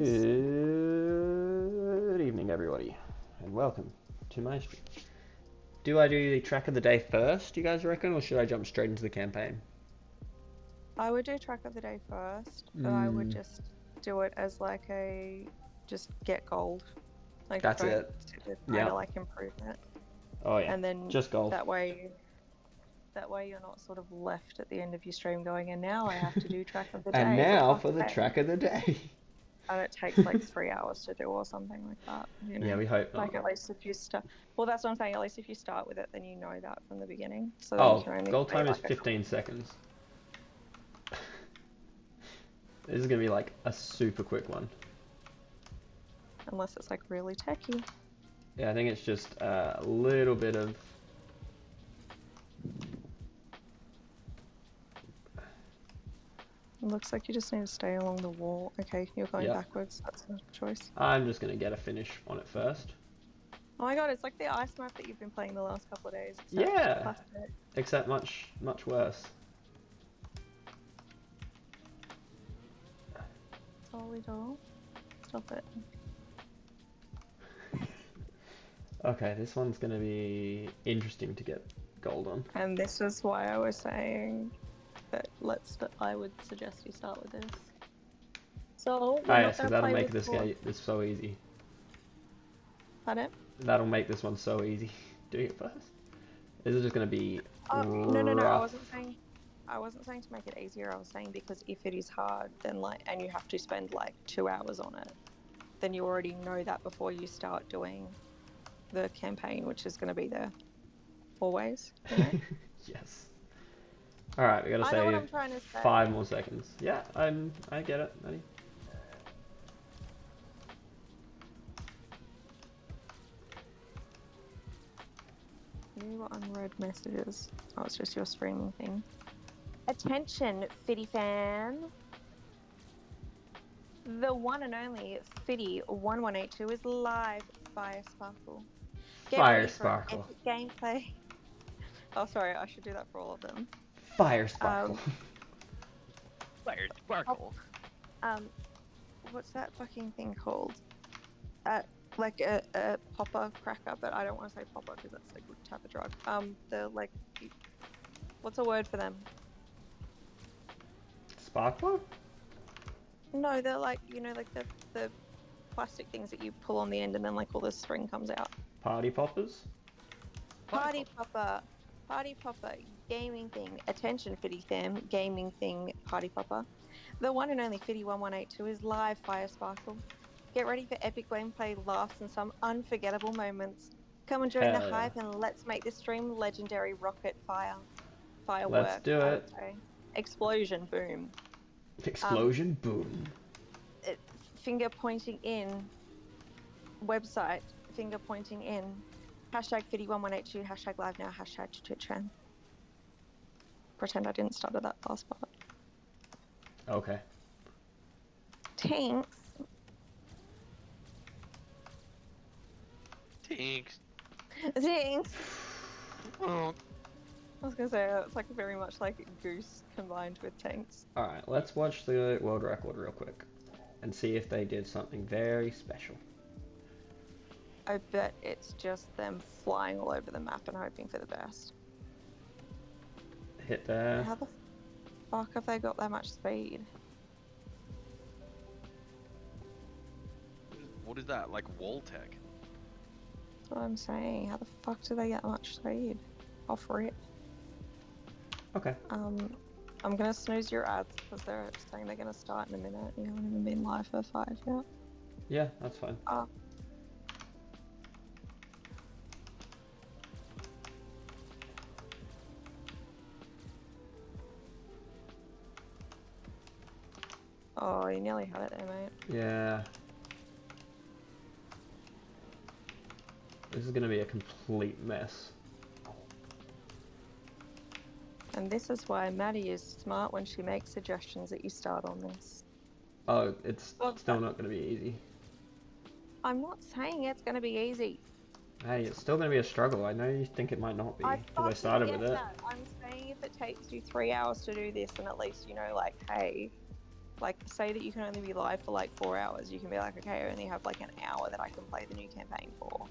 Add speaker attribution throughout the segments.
Speaker 1: Good evening, everybody, and welcome to my stream. Do I do the track of the day first, you guys reckon, or should I jump straight into the campaign?
Speaker 2: I would do track of the day first, but I would
Speaker 1: Mm,
Speaker 2: just do it as like just get gold. Like
Speaker 1: that's
Speaker 2: don't
Speaker 1: it.
Speaker 2: try
Speaker 1: Yeah.
Speaker 2: to like improve it.
Speaker 1: Oh yeah.
Speaker 2: And then
Speaker 1: Just gold.
Speaker 2: that way you're not sort of left at the end of your stream going, and now I have to do track of the
Speaker 1: And
Speaker 2: day for
Speaker 1: now
Speaker 2: fuck's
Speaker 1: for the
Speaker 2: sake.
Speaker 1: track of the day.
Speaker 2: And it takes like 3 hours to do or something like that,
Speaker 1: Yeah, we hope
Speaker 2: Like
Speaker 1: not.
Speaker 2: at least if you start, well, that's what I'm saying. At least if you start with it, then you know that from the beginning, so then you
Speaker 1: Oh,
Speaker 2: can only
Speaker 1: gold
Speaker 2: play
Speaker 1: time is
Speaker 2: like a
Speaker 1: 15 seconds. This is gonna be like a super quick one.
Speaker 2: unless it's like really techy.
Speaker 1: Yeah, I think it's just a little bit of.
Speaker 2: It looks like you just need to stay along the wall. Okay, you're going
Speaker 1: Yep.
Speaker 2: backwards. That's a choice.
Speaker 1: I'm just gonna get a finish on it first.
Speaker 2: Oh my god, it's like the ice map that you've been playing the last couple of days, except
Speaker 1: Yeah,
Speaker 2: plastic.
Speaker 1: except much worse.
Speaker 2: Solid doll. Stop it.
Speaker 1: Okay, this one's gonna be interesting to get gold on.
Speaker 2: And this is why I was saying that I would suggest you start with this. So,
Speaker 1: Ah
Speaker 2: we're not
Speaker 1: yes,
Speaker 2: going
Speaker 1: because
Speaker 2: to
Speaker 1: that'll
Speaker 2: play
Speaker 1: make
Speaker 2: with
Speaker 1: this
Speaker 2: four.
Speaker 1: game this so easy.
Speaker 2: Pardon?
Speaker 1: That'll make this one so easy. Doing it first. This is just gonna be
Speaker 2: No.
Speaker 1: rough.
Speaker 2: I wasn't saying to make it easier. I was saying because if it is hard, then and you have to spend like 2 hours on it, then you already know that before you start doing the campaign, which is going to be there always,
Speaker 1: Yes. All right, we gotta
Speaker 2: I know what
Speaker 1: save
Speaker 2: I'm trying to
Speaker 1: 5 more seconds. Yeah, I get it, Maddie.
Speaker 2: New unread messages. Oh, it's just your streaming thing. Attention, Fitty fan. The one and only Fitty1182 is live. Fire Sparkle. Get
Speaker 1: Fire
Speaker 2: ready for
Speaker 1: sparkle.
Speaker 2: epic gameplay. Oh, sorry, I should do that for all of them.
Speaker 1: Fire sparkle.
Speaker 3: Fire sparkle.
Speaker 2: What's that fucking thing called? Like a popper cracker, but I don't want to say popper because that's a good type of drug. What's a word for them?
Speaker 1: Sparkler?
Speaker 2: No, they're like, like the plastic things that you pull on the end and then like all the string comes out.
Speaker 1: Party poppers?
Speaker 2: Party popper, party popper, gaming thing. Attention, Fitty fam, gaming thing, party popper. The one and only Fitty1182 is live. Fire Sparkle. Get ready for epic gameplay, laughs, and some unforgettable moments. Come and join the
Speaker 1: Hell yeah.
Speaker 2: hype and let's make this stream legendary. Rocket
Speaker 1: Let's
Speaker 2: firework,
Speaker 1: do
Speaker 2: I would
Speaker 1: it.
Speaker 2: say. Explosion, boom.
Speaker 1: Explosion, boom.
Speaker 2: Finger pointing in. Website, finger pointing in. Hashtag Fitty1182, hashtag live now, hashtag Twitch. Pretend I didn't stutter that last part.
Speaker 1: Okay.
Speaker 2: Thanks.
Speaker 3: Tinks.
Speaker 2: Thanks.
Speaker 3: Oh.
Speaker 2: I was gonna say it's like very much like Goose combined with tanks.
Speaker 1: Alright, let's watch the world record real quick and see if they did something very special.
Speaker 2: I bet it's just them flying all over the map and hoping for the best.
Speaker 1: Hit there.
Speaker 2: How the fuck have they got that much speed?
Speaker 3: What is that? Like wall tech?
Speaker 2: That's what I'm saying. How the fuck do they get that much speed? Off rip.
Speaker 1: Okay.
Speaker 2: I'm gonna snooze your ads because they're saying they're gonna start in a minute. You haven't even been live for 5 yet.
Speaker 1: Yeah, that's fine.
Speaker 2: Oh, you nearly had it there, mate.
Speaker 1: Yeah. This is gonna be a complete mess.
Speaker 2: And this is why Maddie is smart when she makes suggestions that you start on this.
Speaker 1: Oh, it's still not gonna be easy.
Speaker 2: I'm not saying it's gonna be easy.
Speaker 1: Hey, it's still gonna be a struggle. I know you think it might not be,
Speaker 2: I
Speaker 1: because I
Speaker 2: fucking
Speaker 1: started
Speaker 2: get
Speaker 1: with it.
Speaker 2: that. I'm saying if it takes you 3 hours to do this, then at least you know, like, hey, like, say that you can only be live for like 4 hours. You can be like, okay, I only have like an hour that I can play the new campaign for.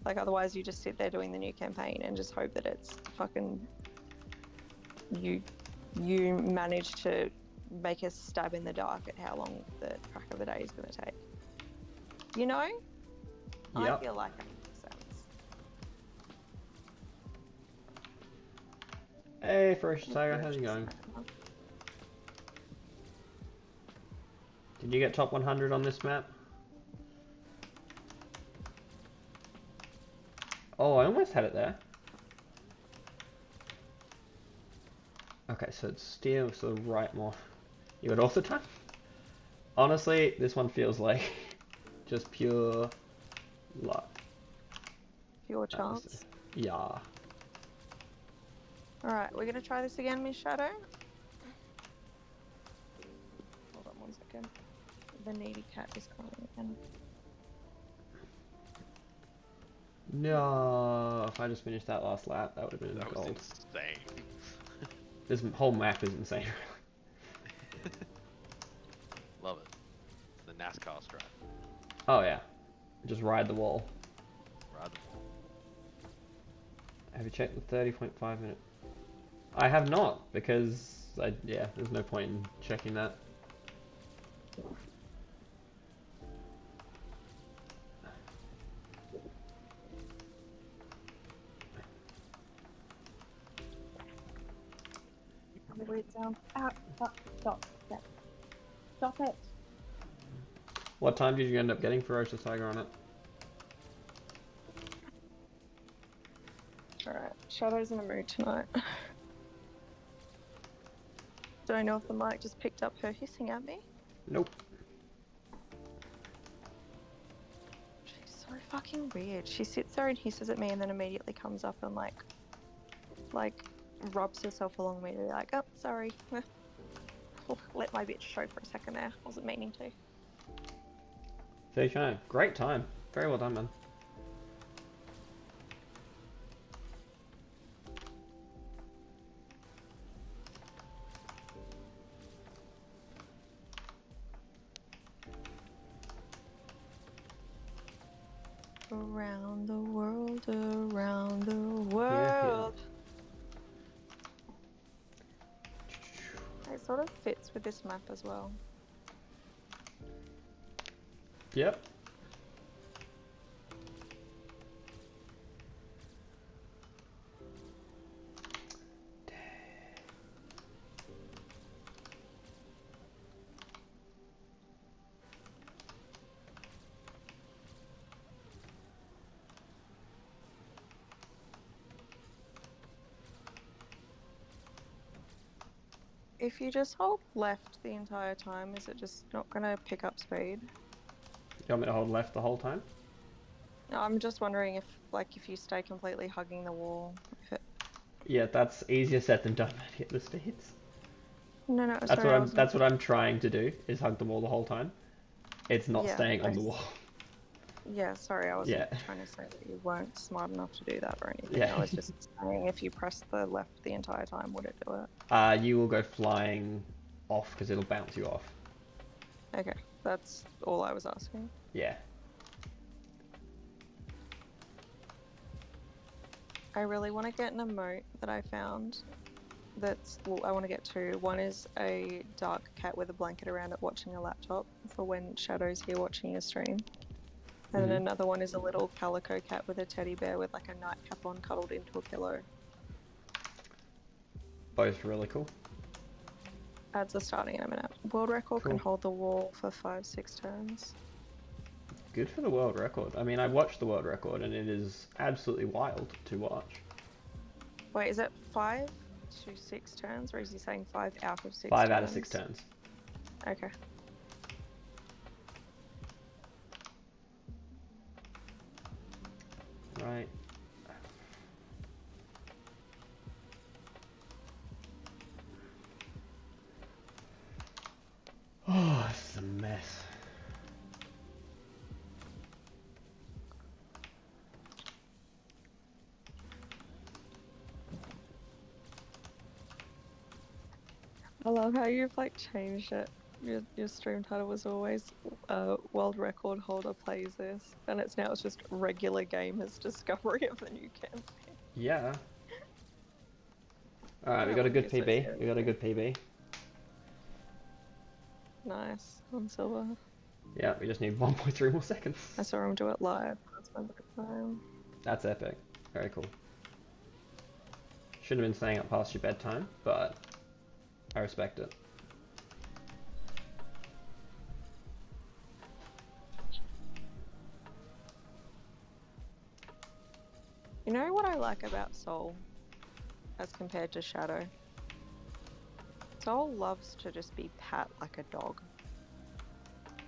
Speaker 2: Like, otherwise you just sit there doing the new campaign and just hope that it's fucking you manage to make a stab in the dark at how long the track of the day is going to take. You know? I
Speaker 1: Yep.
Speaker 2: feel like that makes sense.
Speaker 1: Hey, Ferocious Tiger, how's it going? Did you get top 100 on this map? Oh, I almost had it there. Okay, so it's still sort of right more. You got auto time? Honestly, this one feels like just pure luck.
Speaker 2: Pure chance.
Speaker 1: Yeah.
Speaker 2: Alright, we're going to try this again, Miss Shadow. Hold on 1 second. The needy cat is crying again.
Speaker 1: No, if I just finished that last lap, that would have been
Speaker 3: That was
Speaker 1: gold.
Speaker 3: insane.
Speaker 1: This whole map is insane.
Speaker 3: Love it. It's the NASCAR strat.
Speaker 1: Oh yeah, just ride the wall.
Speaker 3: Ride the wall.
Speaker 1: Have you checked the 30.5 minute? I have not, because yeah, there's no point in checking that.
Speaker 2: Wait down. Ah, stop. Stop it.
Speaker 1: What time did you end up getting Ferocious Tiger on it?
Speaker 2: Alright, Shadow's in a mood tonight. Don't know if the mic just picked up her hissing at me.
Speaker 1: Nope.
Speaker 2: She's so fucking weird. She sits there and hisses at me and then immediately comes up and like rubs herself along me to be like, oh, sorry. Let my bitch show for a second there. Wasn't meaning to.
Speaker 1: 39. Great time. Very well done, man.
Speaker 2: Around the world, around the
Speaker 1: Yeah, yeah.
Speaker 2: world. It sort of fits with this map as well.
Speaker 1: Yep.
Speaker 2: If you just hold left the entire time, is it just not gonna pick up speed?
Speaker 1: You want me to hold left the whole time?
Speaker 2: I'm just wondering if you stay completely hugging the wall, if it...
Speaker 1: Yeah, that's easier said than done. Hit the speeds.
Speaker 2: No,
Speaker 1: That's
Speaker 2: sorry,
Speaker 1: what
Speaker 2: I
Speaker 1: I'm.
Speaker 2: wasn't...
Speaker 1: That's what I'm trying to do. Is hug the wall the whole time. It's not
Speaker 2: Yeah,
Speaker 1: staying on the wall.
Speaker 2: yeah, sorry, I
Speaker 1: Yeah.
Speaker 2: wasn't trying to say that you weren't smart enough to do that or anything.
Speaker 1: Yeah.
Speaker 2: I was just saying if you press the left the entire time, would it do it?
Speaker 1: You will go flying off because it'll bounce you off.
Speaker 2: Okay, that's all I was asking.
Speaker 1: Yeah.
Speaker 2: I really want to get an emote that I found well, I want to get two. One is a dark cat with a blanket around it watching a laptop for when Shadow's here watching your stream. And then another one is a little calico cat with a teddy bear with like a nightcap on cuddled into a pillow.
Speaker 1: Both really cool.
Speaker 2: Ads are starting in a minute. World record
Speaker 1: Cool.
Speaker 2: can hold the wall for 5-6 turns.
Speaker 1: Good for the world record. I mean, I watched the world record and it is absolutely wild to watch.
Speaker 2: Wait, is it 5 to 6 turns, or is he saying 5 out of 6
Speaker 1: 5
Speaker 2: turns?
Speaker 1: out of 6 turns.
Speaker 2: Okay.
Speaker 1: Right. Oh, this is a mess.
Speaker 2: I love how you've like changed it your stream title was always world record holder plays this, and it's just regular gamers' discovery of the new campaign.
Speaker 1: Yeah. Alright, we
Speaker 2: I
Speaker 1: got a
Speaker 2: wouldn't
Speaker 1: good
Speaker 2: be so
Speaker 1: PB.
Speaker 2: serious.
Speaker 1: We got a good PB.
Speaker 2: Nice on silver.
Speaker 1: Yeah, we just need 1.3 more seconds.
Speaker 2: I saw him do it live. That's my time.
Speaker 1: That's epic. Very cool. Shouldn't have been staying up past your bedtime, but I respect it.
Speaker 2: You know what I like about Soul as compared to Shadow? Soul loves to just be pat like a dog.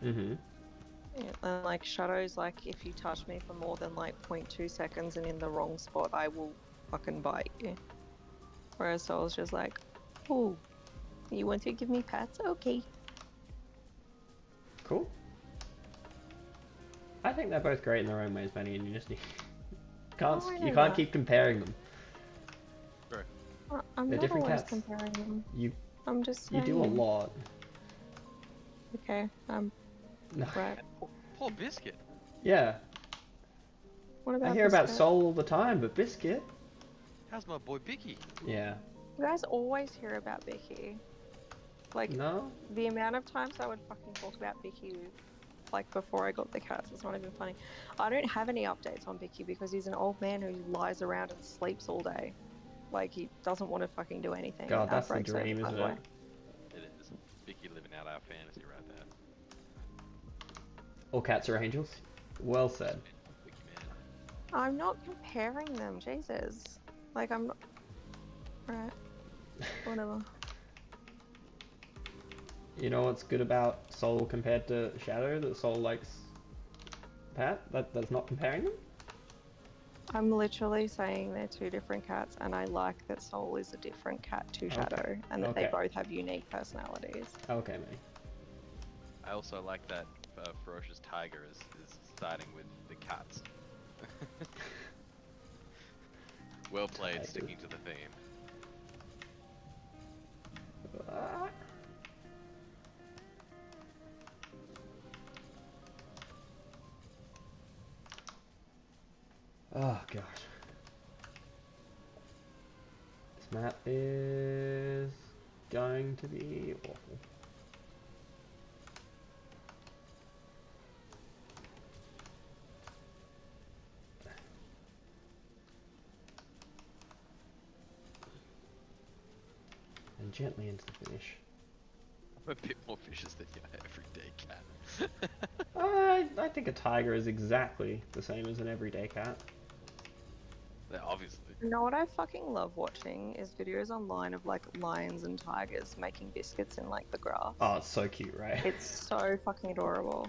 Speaker 1: Mm-hmm.
Speaker 2: Yeah, and like Shadow's like, if you touch me for more than like 0.2 seconds and in the wrong spot, I will fucking bite you. Whereas Soul's just like, oh, you want to give me pats? Okay.
Speaker 1: Cool. I think they're both great in their own ways, Benny, and you just need... you can't keep comparing them.
Speaker 3: Bro.
Speaker 2: I'm
Speaker 1: They're
Speaker 2: not
Speaker 1: different
Speaker 2: always
Speaker 1: cats.
Speaker 2: comparing them.
Speaker 1: You
Speaker 2: I'm just
Speaker 1: you
Speaker 2: saying.
Speaker 1: do a lot.
Speaker 2: Okay,
Speaker 1: No.
Speaker 2: right.
Speaker 3: Poor Biscuit.
Speaker 1: Yeah.
Speaker 2: What about
Speaker 1: I hear about
Speaker 2: Biscuit?
Speaker 1: Soul all the time, but Biscuit?
Speaker 3: How's my boy Bicky?
Speaker 1: Yeah.
Speaker 2: You guys always hear about Vicky. Like,
Speaker 1: No?
Speaker 2: the amount of times I would fucking talk about Vicky, like, before I got the cats, it's not even funny. I don't have any updates on Vicky because he's an old man who lies around and sleeps all day. Like, he doesn't want to fucking do anything.
Speaker 1: God, that's the
Speaker 2: Breaks over,
Speaker 1: dream,
Speaker 2: by
Speaker 1: isn't
Speaker 2: the way.
Speaker 1: it?
Speaker 3: It is. Bicky living out our fantasy right there.
Speaker 1: All cats are angels? Well said.
Speaker 3: Bicky man.
Speaker 2: I'm not comparing them, Jesus. Like, I'm not... Right. Whatever.
Speaker 1: You know what's good about Soul compared to Shadow that Soul likes Pat? That's not comparing them?
Speaker 2: I'm literally saying they're two different cats, and I like that Soul is a different cat to Shadow, and that they
Speaker 1: Okay.
Speaker 2: both have unique personalities.
Speaker 1: Okay, mate.
Speaker 3: I also like that Ferocious Tiger is siding with the cats. Well played,
Speaker 1: Tiger.
Speaker 3: sticking to the theme.
Speaker 1: Ah. Oh gosh. This map is going to be awful. And gently into the finish.
Speaker 3: I'm a bit more vicious than your everyday cat.
Speaker 1: I think a tiger is exactly the same as an everyday cat.
Speaker 3: Yeah, obviously.
Speaker 2: You know what I fucking love watching is videos online of like lions and tigers making biscuits in like the grass.
Speaker 1: Oh, it's so cute, right?
Speaker 2: It's so fucking adorable.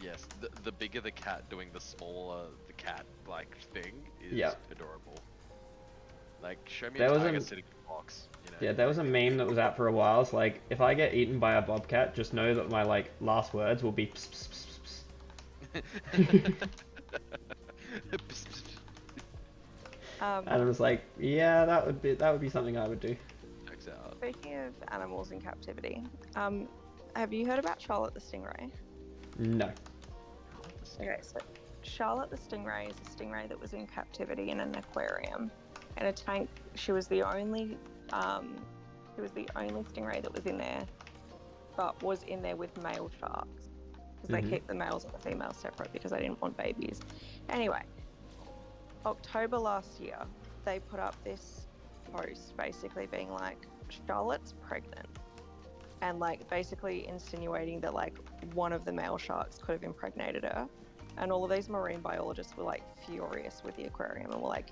Speaker 3: Yes, the bigger the cat doing the smaller the cat like thing is
Speaker 1: Yep.
Speaker 3: adorable. Like, show me
Speaker 1: There
Speaker 3: a
Speaker 1: was
Speaker 3: tiger
Speaker 1: a-
Speaker 3: sitting in a box, you know?
Speaker 1: Yeah, there was a meme that was out for a while. It's like, if I get eaten by a bobcat, just know that my like last words will be pss, pss, pss, pss, pss. And I was like, yeah, that would be something I would do.
Speaker 3: Checks out.
Speaker 2: Speaking of animals in captivity, have you heard about Charlotte the Stingray?
Speaker 1: No.
Speaker 2: Okay, so Charlotte the Stingray is a stingray that was in captivity in an aquarium, in a tank. She was the only stingray that was in there, but was in there with male sharks because they keep the males and the females separate because they didn't want babies. Anyway, October last year, they put up this post basically being like, Charlotte's pregnant, and like basically insinuating that like one of the male sharks could have impregnated her. And all of these marine biologists were like furious with the aquarium and were like,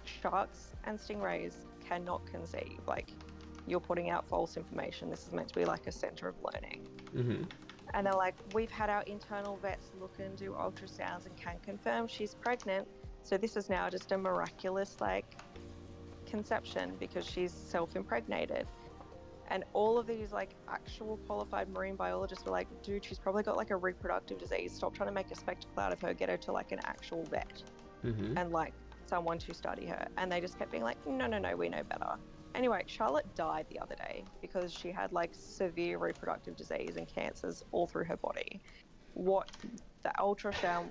Speaker 2: sharks and stingrays cannot conceive. Like, you're putting out false information. This is meant to be like a center of learning. And they're like, we've had our internal vets look and do ultrasounds and can confirm she's pregnant. So this is now just a miraculous like conception because she's self-impregnated. And all of these like actual qualified marine biologists were like, dude, she's probably got like a reproductive disease. Stop trying to make a spectacle out of her. Get her to like an actual vet and like someone to study her. And they just kept being like, no, we know better. Anyway, Charlotte died the other day because she had like severe reproductive disease and cancers all through her body. What the ultrasound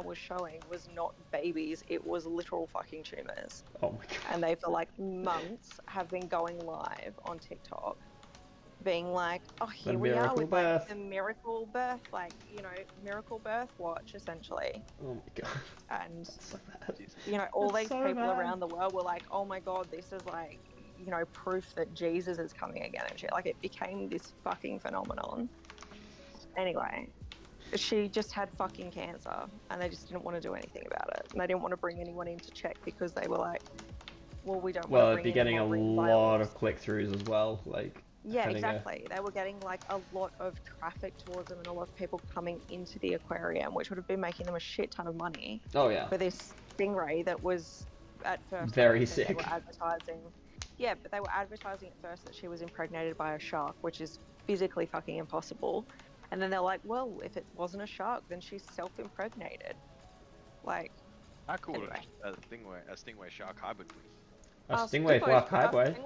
Speaker 2: was showing was not babies, it was literal fucking tumors.
Speaker 1: Oh my god.
Speaker 2: And they, for like months, have been going live on TikTok being like, oh, here we are with like the miracle birth, like, you know, miracle birth watch essentially.
Speaker 1: Oh my god.
Speaker 2: And
Speaker 1: That's so bad.
Speaker 2: you know, all
Speaker 1: That's
Speaker 2: these
Speaker 1: so
Speaker 2: people
Speaker 1: bad.
Speaker 2: around the world were like, oh my god, this is like, you know, proof that Jesus is coming again and shit. Like, it became this fucking phenomenon. Anyway, she just had fucking cancer and they just didn't want to do anything about it. And they didn't want to bring anyone in to check because they were like, well, we don't want to
Speaker 1: It'd
Speaker 2: bring
Speaker 1: be
Speaker 2: in
Speaker 1: getting a
Speaker 2: more
Speaker 1: lot of click-throughs as well, like
Speaker 2: yeah, exactly. They were getting like a lot of traffic towards them and a lot of people coming into the aquarium, which would have been making them a shit ton of money.
Speaker 1: Oh yeah.
Speaker 2: For this stingray that was at first,
Speaker 1: very
Speaker 2: sick. They were
Speaker 1: sick.
Speaker 2: advertising. Yeah, but they were advertising at first that she was impregnated by a shark, which is physically fucking impossible. And then they're like, well, if it wasn't a shark, then she's self-impregnated. Like,
Speaker 3: How cool
Speaker 2: anyway.
Speaker 3: would a stingray shark hybrid be?
Speaker 1: A stingray shark hybrid.
Speaker 3: A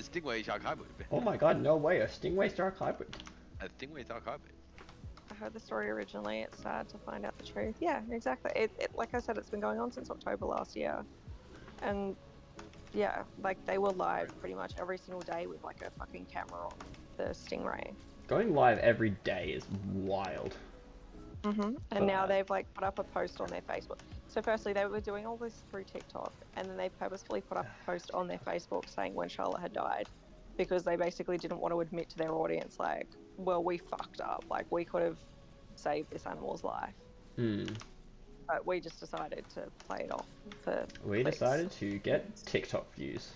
Speaker 3: stingray shark hybrid.
Speaker 1: Oh my god, no way, a stingray shark hybrid.
Speaker 3: A stingray shark hybrid.
Speaker 2: I heard the story originally. It's sad to find out the truth. Yeah, exactly. It like I said, it's been going on since October last year, and yeah, like they were live pretty much every single day with like a fucking camera on the stingray.
Speaker 1: Going live every day is wild.
Speaker 2: And now they've like put up a post on their Facebook. So firstly, they were doing all this through TikTok, and then they purposefully put up a post on their Facebook saying when Charlotte had died, because they basically didn't want to admit to their audience, like, well, we fucked up. Like, we could have saved this animal's life. But we just decided to play it off for clicks.
Speaker 1: Decided to get TikTok views.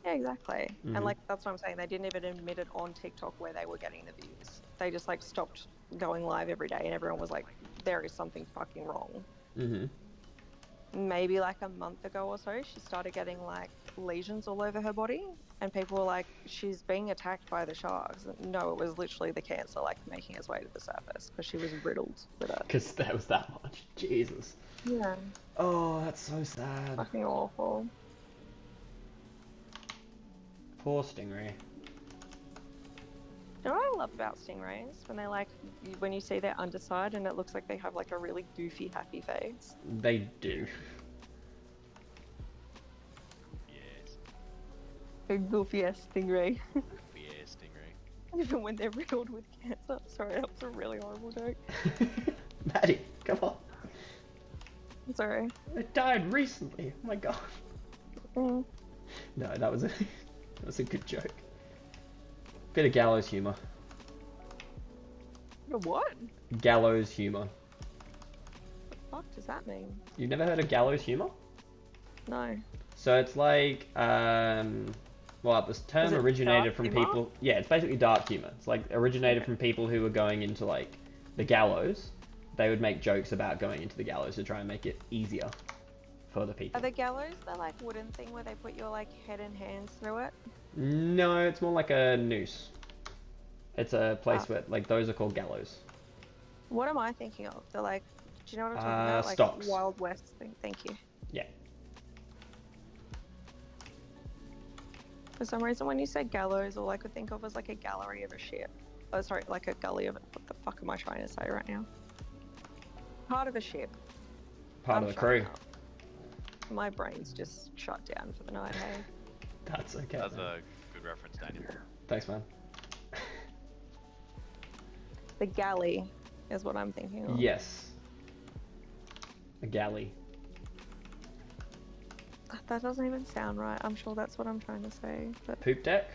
Speaker 2: Yeah, exactly. And like, that's what I'm saying. They didn't even admit it on TikTok where they were getting the views. They just like stopped going live every day and everyone was like, there is something fucking wrong. Maybe like a month ago or so, she started getting like lesions all over her body and people were like, she's being attacked by the sharks. No, it was literally the cancer like making its way to the surface because she was riddled with it.
Speaker 1: Because there was that much. Jesus.
Speaker 2: Yeah.
Speaker 1: Oh, that's so sad.
Speaker 2: Fucking awful.
Speaker 1: Poor stingray.
Speaker 2: You know what I love about stingrays? When they like, when you see their underside and it looks like they have like a really goofy, happy face.
Speaker 1: They do.
Speaker 3: Yes.
Speaker 2: A goofy ass stingray.
Speaker 3: Goofy ass stingray.
Speaker 2: Even when they're riddled with cancer. Sorry, that was a really horrible joke.
Speaker 1: Maddie, come on.
Speaker 2: Sorry.
Speaker 1: It died recently. Oh my god. No, that was a good joke. Bit of gallows humor.
Speaker 2: What?
Speaker 1: Gallows humor.
Speaker 2: What the fuck does that mean?
Speaker 1: You've never heard of gallows humor?
Speaker 2: No.
Speaker 1: So it's like, well, this term originated from people. Yeah, it's basically dark humor. It's like originated from people who were going into like the gallows. They would make jokes about going into the gallows to try and make it easier for the people.
Speaker 2: Are the gallows the like wooden thing where they put your like head and hands through it?
Speaker 1: No, it's more like a noose. It's a place where like those are called gallows.
Speaker 2: What am I thinking of? They're like, do you know what I'm talking about? Like
Speaker 1: stocks.
Speaker 2: Wild West thing. Thank you.
Speaker 1: Yeah.
Speaker 2: For some reason, when you said gallows, all I could think of was like a gallery of a ship. Oh, sorry, like a gully of it. What the fuck am I trying to say right now? Part of a ship.
Speaker 1: Part of the crew.
Speaker 2: My brain's just shut down for the night, hey?
Speaker 1: That's okay.
Speaker 3: That's a good reference, Daniel.
Speaker 1: Thanks, man.
Speaker 2: The galley is what I'm thinking of.
Speaker 1: Yes. A galley.
Speaker 2: That doesn't even sound right. I'm sure that's what I'm trying to say. But
Speaker 1: Poop deck?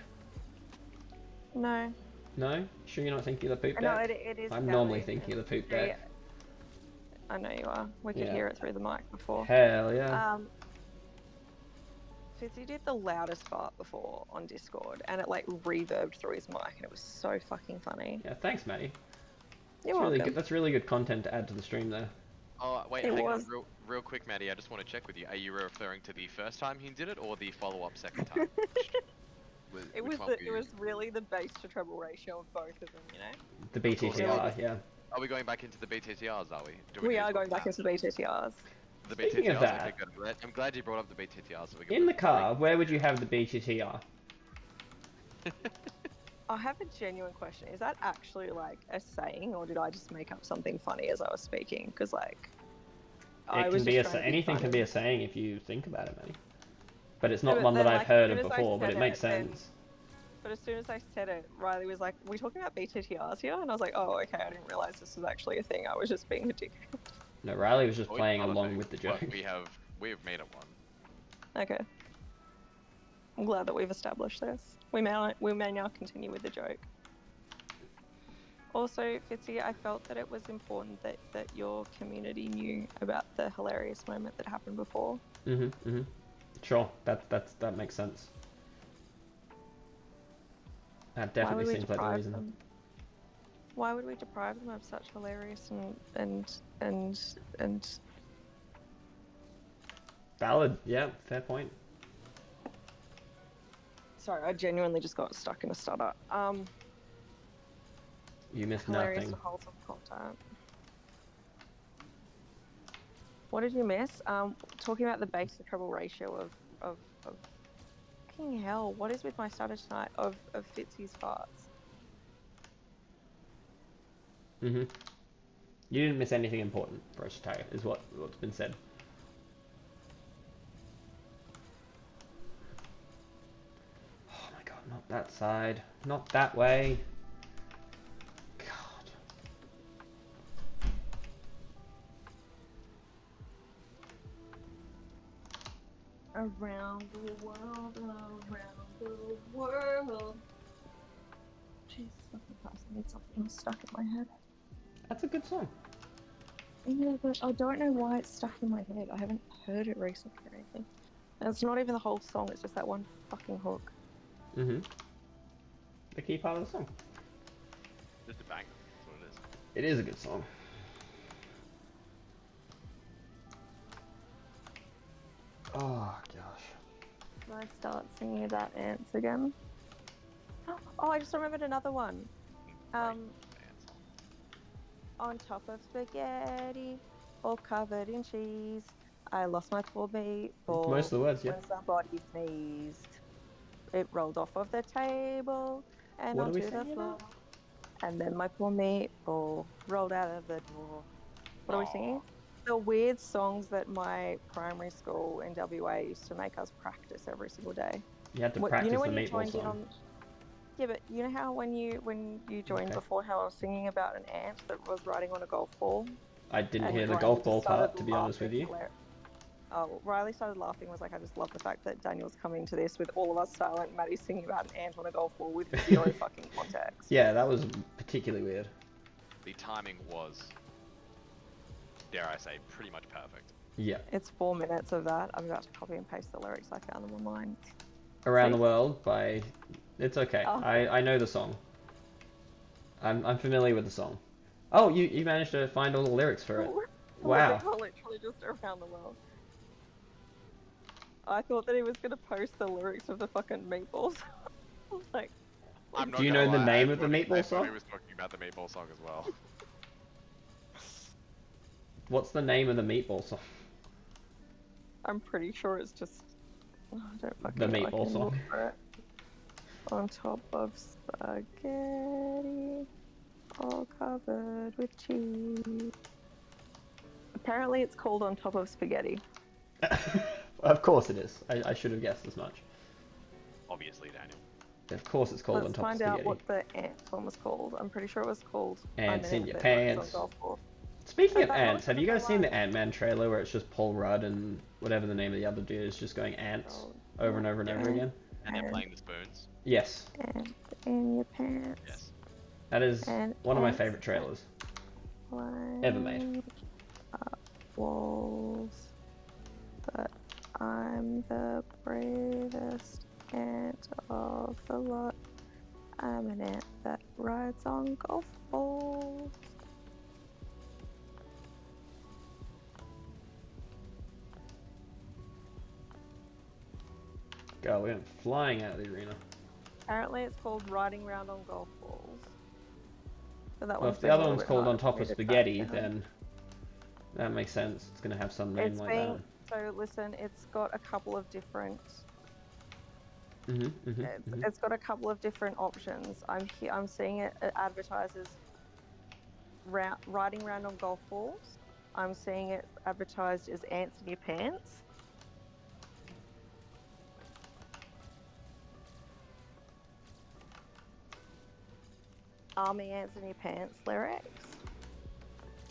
Speaker 2: no.
Speaker 1: No? Sure you're not thinking of the poop deck?
Speaker 2: No, it is.
Speaker 1: I'm
Speaker 2: galley.
Speaker 1: normally thinking of the poop deck.
Speaker 2: I know you are. We could hear it through the mic before.
Speaker 1: Hell yeah.
Speaker 2: Fizzy did the loudest fart before on Discord, and it like reverbed through his mic, and it was so fucking funny.
Speaker 1: Yeah, thanks, Maddie.
Speaker 2: You're welcome.
Speaker 1: Really good. That's really good content to add to the stream there.
Speaker 3: Oh, wait, hang on, real quick, Maddie, I just want to check with you. Are you referring to the first time he did it, or the follow-up second time?
Speaker 2: It was really the bass to treble ratio of both of them, you know?
Speaker 1: The BTTR, yeah.
Speaker 3: Are we going back into the BTTRs, are we?
Speaker 2: We are going back into the BTTRs.
Speaker 3: The
Speaker 1: Speaking of
Speaker 3: BTTR, so we
Speaker 1: that,
Speaker 3: can go to that. I'm glad you brought up the BTTR, so we can
Speaker 1: in
Speaker 3: move
Speaker 1: the car, where would you have the BTTR?
Speaker 2: I have a genuine question. Is that actually like a saying, or did I just make up something funny as I was speaking? Because like, I
Speaker 1: It
Speaker 2: was
Speaker 1: can be
Speaker 2: just
Speaker 1: a
Speaker 2: trying to be
Speaker 1: anything can be
Speaker 2: funny.
Speaker 1: a saying if you think about it, Manny. But it's
Speaker 2: No,
Speaker 1: not
Speaker 2: but
Speaker 1: one that
Speaker 2: then
Speaker 1: I've
Speaker 2: like as
Speaker 1: heard
Speaker 2: soon
Speaker 1: of
Speaker 2: as I
Speaker 1: before, but
Speaker 2: said
Speaker 1: it makes
Speaker 2: it, then
Speaker 1: sense.
Speaker 2: but as soon as I said it, Riley was like, "We talking about BTTRs here?" And I was like, "Oh, okay. I didn't realize this was actually a thing. I was just being a dickhead."
Speaker 1: No, Riley was just
Speaker 3: Oh,
Speaker 1: playing
Speaker 3: not a
Speaker 1: along
Speaker 3: thing.
Speaker 1: with the
Speaker 3: Well,
Speaker 1: joke.
Speaker 3: we've made it one.
Speaker 2: Okay. I'm glad that we've established this. We may now continue with the joke. Also, Fitzy, I felt that it was important that your community knew about the hilarious moment that happened before.
Speaker 1: Sure, that makes sense. That definitely seems like the reason.
Speaker 2: Them? Why would we deprive them of such hilarious and
Speaker 1: valid? Yeah, fair point.
Speaker 2: Sorry, I genuinely just got stuck in a stutter.
Speaker 1: You missed
Speaker 2: hilarious
Speaker 1: nothing.
Speaker 2: and wholesome content. What did you miss? Talking about the bass to treble ratio of fucking hell. What is with my stutter tonight of Fitzy's farts?
Speaker 1: You didn't miss anything important for us to tag it, is what's been said. Oh my god, not that side. Not that way. God.
Speaker 2: Around the world, around the world. Jesus fucking Christ, I need something stuck in my head.
Speaker 1: That's a good song.
Speaker 2: Yeah, but I don't know why it's stuck in my head. I haven't heard it recently or anything. And it's not even the whole song, it's just that one fucking hook.
Speaker 1: The key part of the song.
Speaker 3: Just a banger, that's what it is.
Speaker 1: It is a good song. Oh gosh.
Speaker 2: Should I start singing about ants again? Oh, I just remembered another one. On top of spaghetti, all covered in cheese, I lost my poor meatball.
Speaker 1: Most of the words, yeah.
Speaker 2: When somebody sneezed, it rolled off of the table and
Speaker 1: What
Speaker 2: onto the floor.
Speaker 1: About?
Speaker 2: And then my poor meatball rolled out of the door. What are we singing? The weird songs that my primary school in WA used to make us practice every single day.
Speaker 1: You had to practice
Speaker 2: when
Speaker 1: the
Speaker 2: you
Speaker 1: meatball
Speaker 2: joined in
Speaker 1: song.
Speaker 2: on. Yeah, but you know how when you joined before, how I was singing about an ant that was riding on a golf ball?
Speaker 1: I didn't
Speaker 2: And
Speaker 1: hear the
Speaker 2: Riley
Speaker 1: golf ball
Speaker 2: just started
Speaker 1: part, to be honest with you.
Speaker 2: Oh, Riley started laughing. Was like, I just love the fact that Daniel's coming to this with all of us silent. Maddie's singing about an ant on a golf ball with zero fucking context.
Speaker 1: Yeah, that was particularly weird.
Speaker 3: The timing was, dare I say, pretty much perfect.
Speaker 1: Yeah.
Speaker 2: It's 4 minutes of that. I'm about to copy and paste the lyrics. I found them online.
Speaker 1: Around the World by... It's okay.
Speaker 2: Oh.
Speaker 1: I know the song. I'm familiar with the song. Oh, you managed to find all the lyrics for it. Wow.
Speaker 2: Literally just Around the World. I thought that he was going to post the lyrics of the fucking meatballs. I was like...
Speaker 1: Do you know the name of the meatball song?
Speaker 3: I thought he was talking about the meatball song as well.
Speaker 1: What's the name of the meatball song?
Speaker 2: I'm pretty sure it's just... Oh, I don't fucking
Speaker 1: the
Speaker 2: know.
Speaker 1: meatball song.
Speaker 2: Look for it. On top of spaghetti, all covered with cheese. Apparently it's called On Top of Spaghetti.
Speaker 1: Of course it is. I should have guessed as much.
Speaker 3: Obviously, Daniel.
Speaker 1: Of course it's called On Top of Spaghetti.
Speaker 2: Let's find out what the ant one was called. I'm pretty sure it was called
Speaker 1: Ants
Speaker 2: I'm an
Speaker 1: in
Speaker 2: Ant
Speaker 1: Your
Speaker 2: That Rides
Speaker 1: Pants.
Speaker 2: on Golf Ball.
Speaker 1: Speaking of ants, have you guys seen the Ant-Man trailer where it's just Paul Rudd and whatever the name of the other dude is just going ants over and over and over again?
Speaker 3: And they're playing the spoons?
Speaker 1: Yes.
Speaker 2: Ant in your pants.
Speaker 3: Yes.
Speaker 1: That is one of my favorite trailers ever made.
Speaker 2: Walls, but I'm the bravest ant of the lot. I'm an ant that rides on golf balls.
Speaker 1: God, we went flying out of the arena.
Speaker 2: Apparently it's called riding round on golf balls. So that
Speaker 1: Well, if the other one's called On Top of Spaghetti, then... That makes sense. It's gonna have some name
Speaker 2: It's
Speaker 1: like
Speaker 2: being
Speaker 1: that.
Speaker 2: so. Listen, it's got a couple of different.
Speaker 1: Mm-hmm.
Speaker 2: It's got a couple of different options. I'm seeing it advertised as riding around on golf balls. I'm seeing it advertised as ants in your pants. Army ants in your pants lyrics.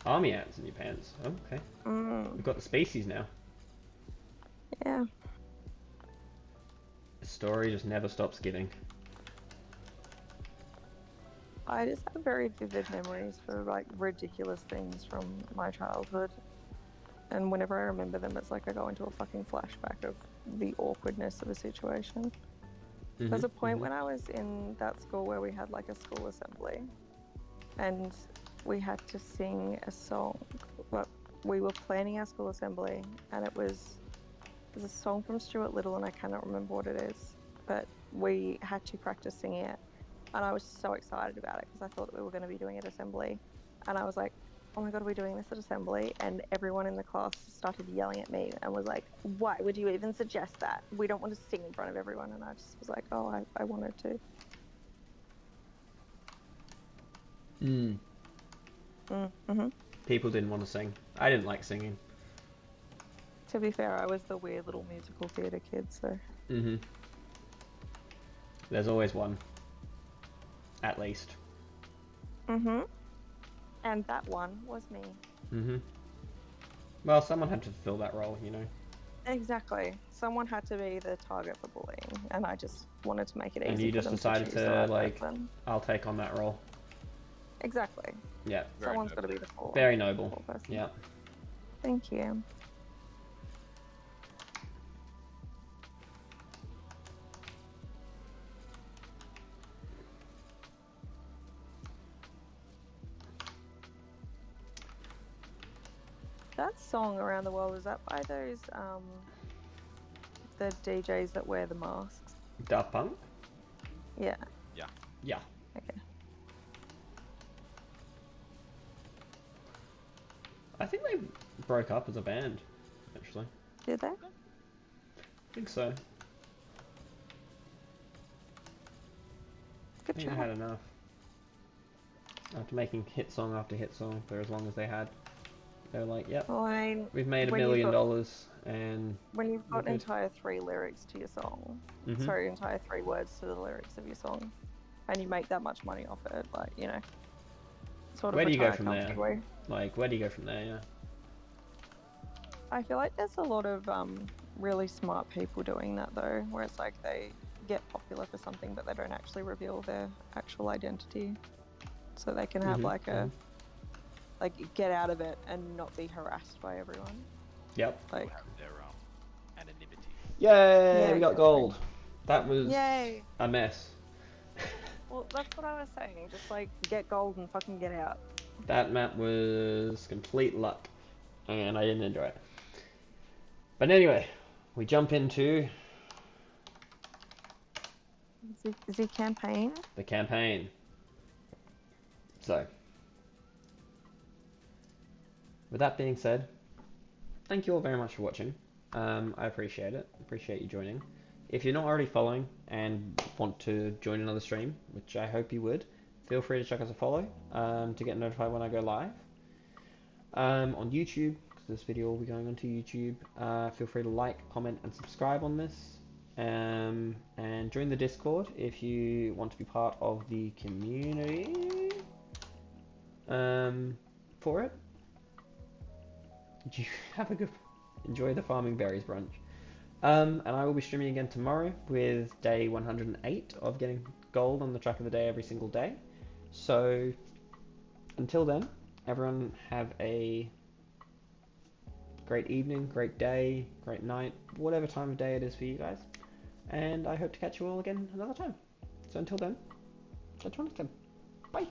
Speaker 1: Army ants in your pants. Oh, okay. We've got the species now.
Speaker 2: Yeah.
Speaker 1: The story just never stops giving.
Speaker 2: I just have very vivid memories for like ridiculous things from my childhood. And whenever I remember them, it's like I go into a fucking flashback of the awkwardness of a situation. There's a point when I was in that school where we had like a school assembly and we had to sing a song. Well, we were planning our school assembly and there's a song from Stuart Little and I cannot remember what it is, but we had to practice singing it. And I was so excited about it because I thought that we were going to be doing it at assembly. And I was like, oh my God, are we doing this at assembly? And everyone in the class started yelling at me and was like, why would you even suggest that? We don't want to sing in front of everyone. And I just was like, oh, I wanted to.
Speaker 1: People didn't want to sing. I didn't like singing.
Speaker 2: To be fair, I was the weird little musical theatre kid, so.
Speaker 1: There's always one. At least.
Speaker 2: And that one was me.
Speaker 1: Well, someone had to fill that role, you know.
Speaker 2: Exactly. Someone had to be the target for bullying, and I just wanted to make it easy
Speaker 1: And you
Speaker 2: for
Speaker 1: just
Speaker 2: them
Speaker 1: decided
Speaker 2: to choose the
Speaker 1: to,
Speaker 2: right
Speaker 1: like,
Speaker 2: person.
Speaker 1: I'll take on that role.
Speaker 2: Exactly.
Speaker 1: Yeah.
Speaker 2: Someone's got to be the full.
Speaker 1: Very noble.
Speaker 2: Person.
Speaker 1: Yeah.
Speaker 2: Thank you. That song Around the World, is that by those the DJs that wear the masks?
Speaker 1: Daft Punk?
Speaker 2: Yeah.
Speaker 3: Yeah.
Speaker 1: Yeah.
Speaker 2: Okay.
Speaker 1: I think they broke up as a band, actually.
Speaker 2: Did they?
Speaker 1: I think so.
Speaker 2: Good
Speaker 1: I think
Speaker 2: job.
Speaker 1: they had enough. After making hit song after hit song for as long as they had. They were like, yep,
Speaker 2: Well, I mean,
Speaker 1: we've made $1 million and
Speaker 2: when you've got
Speaker 1: good.
Speaker 2: entire 3 lyrics to your song, sorry, entire 3 words to the lyrics of your song, and you make that much money off it, like, you know, sort of
Speaker 1: Where do you go
Speaker 2: retire
Speaker 1: from there?
Speaker 2: comfortably.
Speaker 1: Like, where do you go from there, yeah?
Speaker 2: I feel like there's a lot of really smart people doing that though, where it's like they get popular for something but they don't actually reveal their actual identity, so they can have like a like get out of it and not be harassed by everyone.
Speaker 1: Yep.
Speaker 2: Like
Speaker 3: Have their anonymity.
Speaker 1: Yay!
Speaker 2: Yeah,
Speaker 1: We got gold. That was
Speaker 2: Yay!
Speaker 1: a mess.
Speaker 2: Well, that's what I was saying. Just like get gold and fucking get out.
Speaker 1: That map was complete luck, and I didn't enjoy it. But anyway, we jump into
Speaker 2: The campaign.
Speaker 1: the campaign. So, with that being said, thank you all very much for watching. I appreciate it. Appreciate you joining. If you're not already following and want to join another stream, which I hope you would, feel free to chuck us a follow to get notified when I go live. On YouTube, because this video will be going onto YouTube. Feel free to like, comment, and subscribe on this. And join the Discord if you want to be part of the community for it. You have a good enjoy the farming berries brunch. And I will be streaming again tomorrow with day 108 of getting gold on the track of the day every single day. So until then, everyone have a great evening, great day, great night, whatever time of day it is for you guys. And I hope to catch you all again another time. So until then, catch you on next time. Bye.